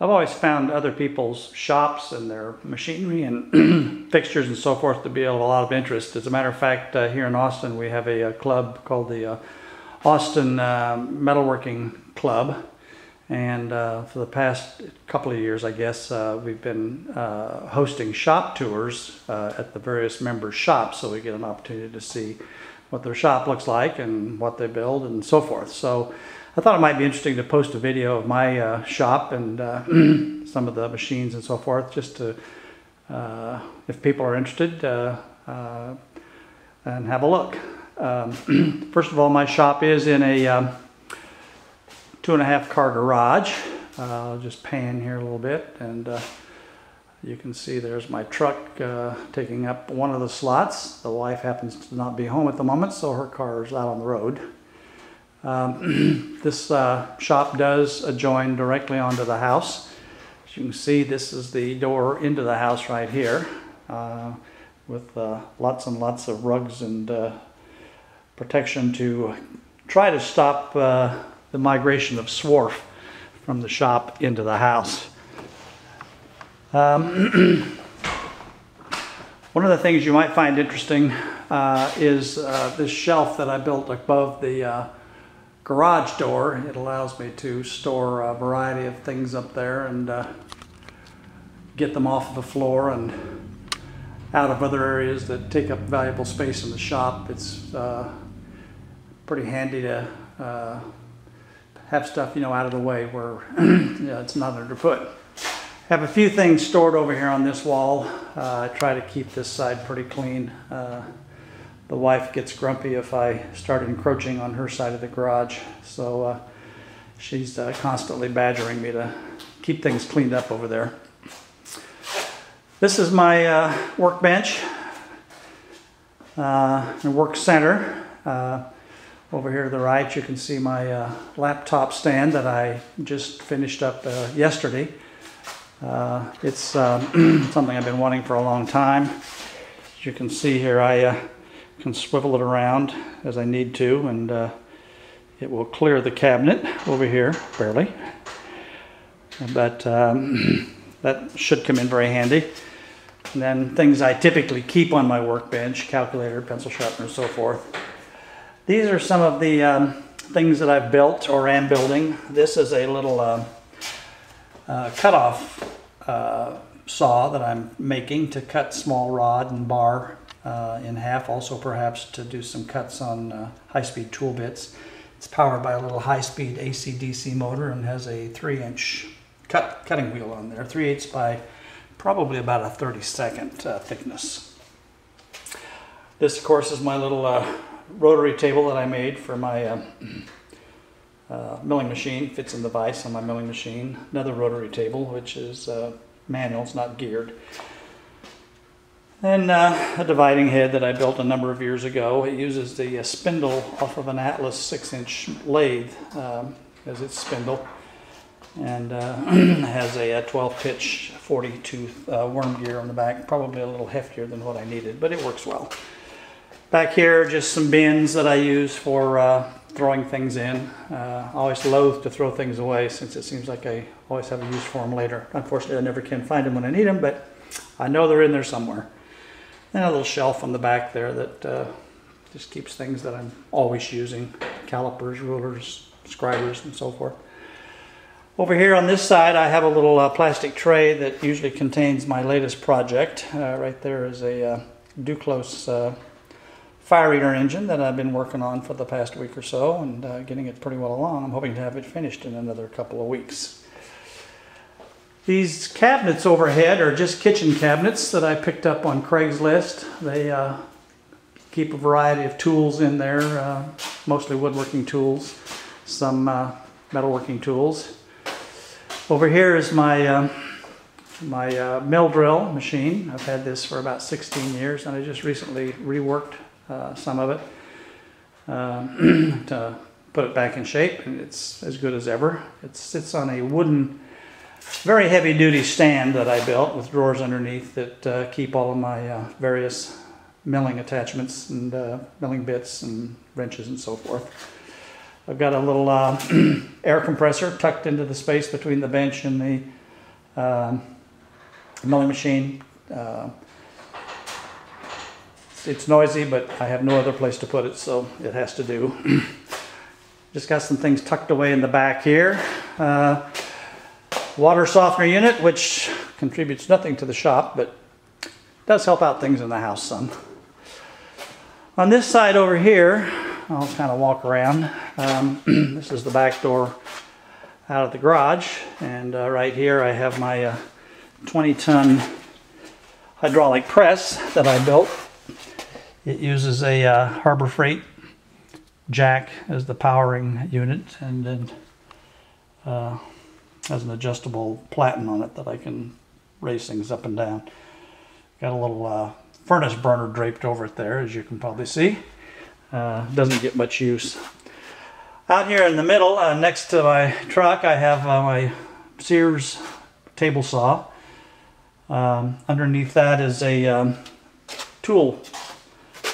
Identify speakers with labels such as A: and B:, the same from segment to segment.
A: I've always found other people's shops and their machinery and fixtures and so forth to be of a lot of interest. As a matter of fact, here in Austin we have a club called the Austin Metalworking Club, and for the past couple of years, I guess, we've been hosting shop tours at the various members' shops, so we get an opportunity to see what their shop looks like and what they build and so forth. So I thought it might be interesting to post a video of my shop and some of the machines and so forth, just to, if people are interested, and have a look. First of all, my shop is in a 2.5 car garage. I'll just pan here a little bit, and you can see there's my truck taking up one of the slots. The wife happens to not be home at the moment, so her car is out on the road. This shop does adjoin directly onto the house. As you can see, this is the door into the house right here, with lots and lots of rugs and protection to try to stop the migration of swarf from the shop into the house. One of the things you might find interesting is this shelf that I built above the garage door. It allows me to store a variety of things up there and get them off of the floor and out of other areas that take up valuable space in the shop. It's pretty handy to have stuff, out of the way where it's not underfoot. I have a few things stored over here on this wall. I try to keep this side pretty clean. The wife gets grumpy if I start encroaching on her side of the garage, so she's constantly badgering me to keep things cleaned up over there. This is my workbench and work center. Over here to the right, you can see my laptop stand that I just finished up yesterday. It's something I've been wanting for a long time. As you can see here, I can swivel it around as I need to, and it will clear the cabinet over here, barely. But that should come in very handy. And then things I typically keep on my workbench: calculator, pencil sharpener, and so forth. These are some of the things that I've built or am building. This is a little cutoff saw that I'm making to cut small rod and bar in half, also perhaps to do some cuts on high-speed tool bits. It's powered by a little high-speed AC/DC motor and has a 3-inch cutting wheel on there, 3/8 by probably about a 32nd thickness. This, of course, is my little rotary table that I made for my milling machine. Fits in the vise on my milling machine. Another rotary table, which is manual, it's not geared. And a dividing head that I built a number of years ago. It uses the spindle off of an Atlas 6-inch lathe as its spindle, and has a 12-pitch 40-tooth worm gear on the back, probably a little heftier than what I needed, but it works well. Back here, just some bins that I use for throwing things in. Always loath to throw things away, since it seems like I always have a use for them later. Unfortunately, I never can find them when I need them, but I know they're in there somewhere. And a little shelf on the back there that just keeps things that I'm always using: calipers, rulers, scribers, and so forth. Over here on this side, I have a little plastic tray that usually contains my latest project. Right there is a Duclos fire eater engine that I've been working on for the past week or so, and getting it pretty well along. I'm hoping to have it finished in another couple of weeks. These cabinets overhead are just kitchen cabinets that I picked up on Craigslist. They keep a variety of tools in there, mostly woodworking tools, some metalworking tools. Over here is my mill drill machine. I've had this for about 16 years, and I just recently reworked some of it to put it back in shape, and it's as good as ever. It sits on a wooden, very heavy-duty stand that I built with drawers underneath that keep all of my various milling attachments and milling bits and wrenches and so forth. I've got a little air compressor tucked into the space between the bench and the milling machine. It's noisy, but I have no other place to put it, so it has to do. Just got some things tucked away in the back here. Water softener unit, which contributes nothing to the shop, but does help out things in the house some. On this side over here, I'll kind of walk around. This is the back door out of the garage, and right here I have my 20-ton hydraulic press that I built. It uses a Harbor Freight jack as the powering unit, and then has an adjustable platen on it that I can raise things up and down. Got a little furnace burner draped over it there, as you can probably see. Doesn't get much use. Out here in the middle, next to my truck, I have my Sears table saw. Underneath that is a tool,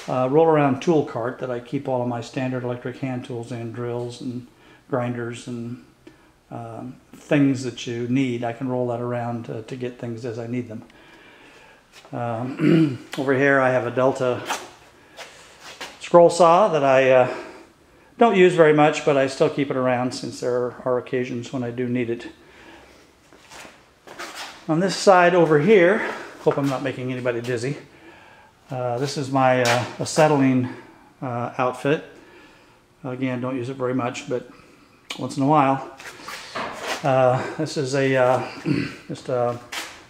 A: roll-around tool cart that I keep all of my standard electric hand tools in, drills and grinders and things that you need. I can roll that around to get things as I need them. Over here I have a Delta scroll saw that I don't use very much, but I still keep it around since there are occasions when I do need it. On this side over here, hope I'm not making anybody dizzy, this is my acetylene outfit. Again, don't use it very much, but once in a while. This is a just a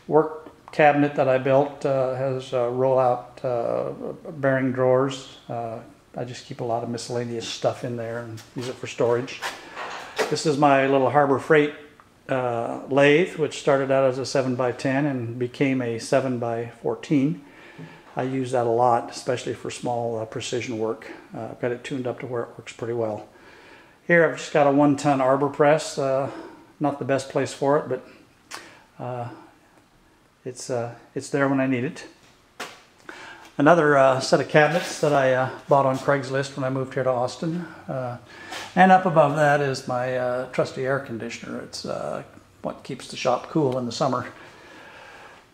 A: work cabinet that I built. Has roll-out bearing drawers. I just keep a lot of miscellaneous stuff in there and use it for storage. This is my little Harbor Freight lathe, which started out as a 7x10 and became a 7x14. I use that a lot, especially for small precision work. I've got it tuned up to where it works pretty well. Here I've just got a 1-ton arbor press. Not the best place for it, but it's there when I need it. Another set of cabinets that I bought on Craigslist when I moved here to Austin. And up above that is my trusty air conditioner. It's what keeps the shop cool in the summer.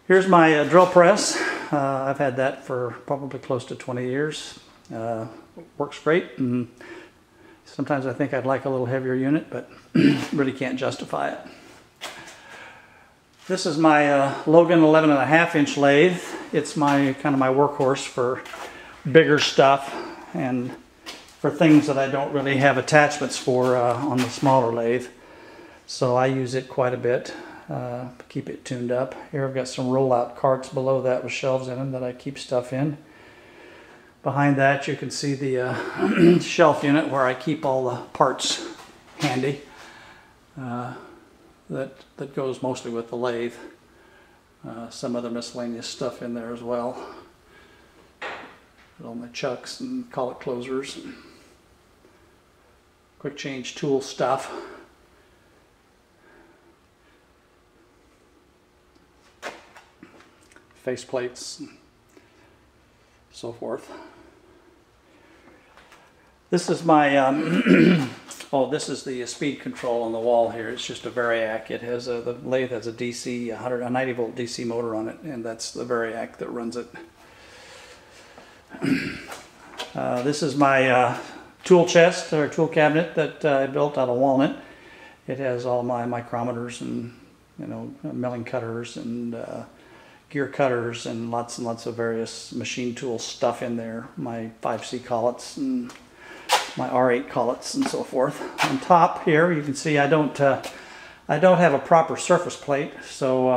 A: Here's my drill press. I've had that for probably close to 20 years. Works great, and sometimes I think I'd like a little heavier unit, but really can't justify it. This is my Logan 11.5-inch lathe. It's my kind of my workhorse for bigger stuff and for things that I don't really have attachments for on the smaller lathe. So I use it quite a bit, keep it tuned up. Here I've got some roll-out carts below that with shelves in them that I keep stuff in. Behind that you can see the shelf unit where I keep all the parts handy. That goes mostly with the lathe. Some other miscellaneous stuff in there as well. All my chucks and collet closers, and quick change tool stuff. Face plates, and so forth. This is my oh, this is the speed control on the wall here. It's just a Variac. It has the lathe has a DC, a 90 volt DC motor on it, and that's the Variac that runs it. This is my tool chest or tool cabinet that I built out of walnut. It has all my micrometers and milling cutters and gear cutters and lots of various machine tool stuff in there. My 5C collets and my R8 collets and so forth. On top here you can see I don't have a proper surface plate, so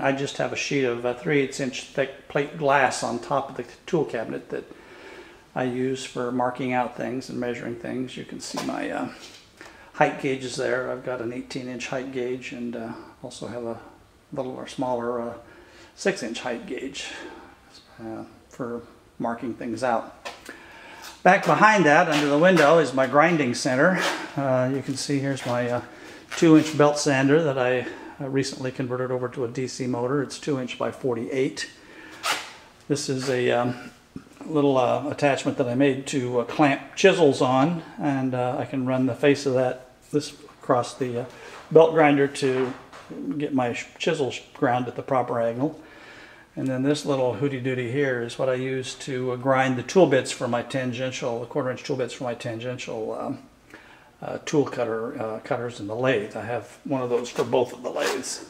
A: I just have a sheet of 3/8-inch thick plate glass on top of the tool cabinet that I use for marking out things and measuring things. You can see my height gauges there. I've got an 18-inch height gauge and also have a little or smaller 6-inch height gauge for marking things out. Back behind that, under the window, is my grinding center. You can see here's my 2-inch belt sander that I recently converted over to a DC motor. It's 2-inch by 48. This is a little attachment that I made to clamp chisels on, and I can run the face of this across the belt grinder to get my chisel ground at the proper angle. And then this little hooty-dooty here is what I use to grind the tool bits for my tangential, the 1/4-inch tool bits for my tangential tool cutters in the lathe. I have one of those for both of the lathes.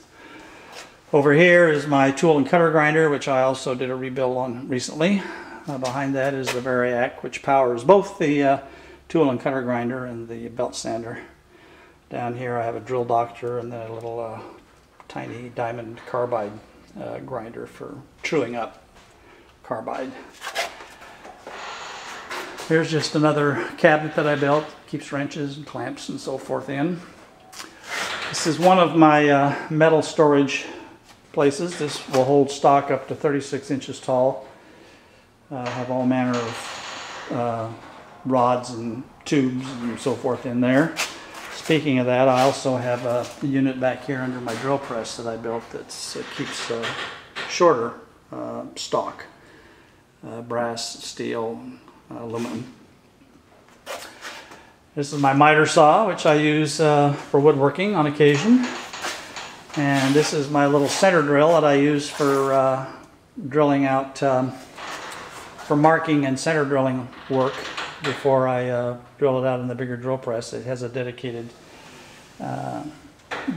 A: Over here is my tool and cutter grinder, which I also did a rebuild on recently. Behind that is the Variac, which powers both the tool and cutter grinder and the belt sander. Down here I have a drill doctor and then a little tiny diamond carbide grinder for truing up carbide. Here's just another cabinet that I built. Keeps wrenches and clamps and so forth in. This is one of my metal storage places. This will hold stock up to 36 inches tall. I have all manner of rods and tubes and so forth in there. Speaking of that, I also have a unit back here under my drill press that I built that keeps shorter stock, brass, steel, aluminum. This is my miter saw, which I use for woodworking on occasion. And this is my little center drill that I use for drilling out, for marking and center drilling work before I drill it out in the bigger drill press. It has a dedicated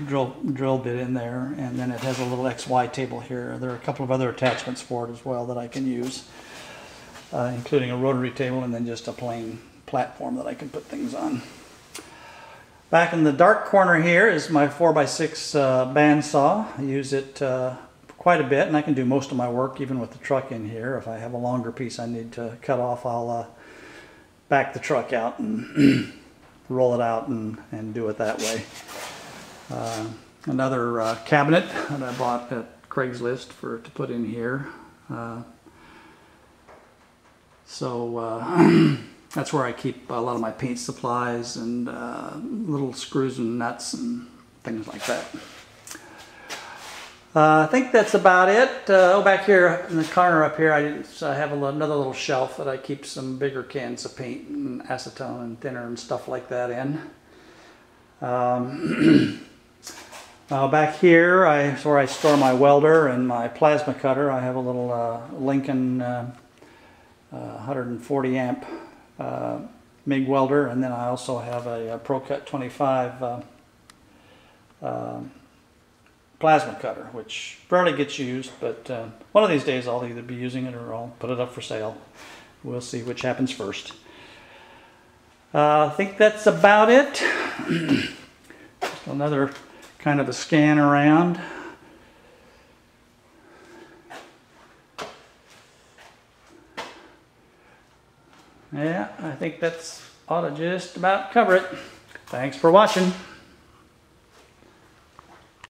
A: drill bit in there, and then it has a little XY table here. There are a couple of other attachments for it as well that I can use, including a rotary table and then just a plain platform that I can put things on. Back in the dark corner here is my 4x6 bandsaw. I use it quite a bit, and I can do most of my work even with the truck in here. If I have a longer piece I need to cut off, I'll back the truck out and roll it out and do it that way. Another cabinet that I bought at Craigslist to put in here. That's where I keep a lot of my paint supplies and little screws and nuts and things like that. I think that's about it. Back here in the corner up here, I have another little shelf that I keep some bigger cans of paint and acetone and thinner and stuff like that in. Back here is where I store my welder and my plasma cutter. I have a little Lincoln 140 amp MIG welder, and then I also have a ProCut 25 plasma cutter, which rarely gets used, but one of these days I'll either be using it or I'll put it up for sale. We'll see which happens first. I think that's about it. Just another kind of a scan around. Yeah, I think that's ought to just about cover it. Thanks for watching.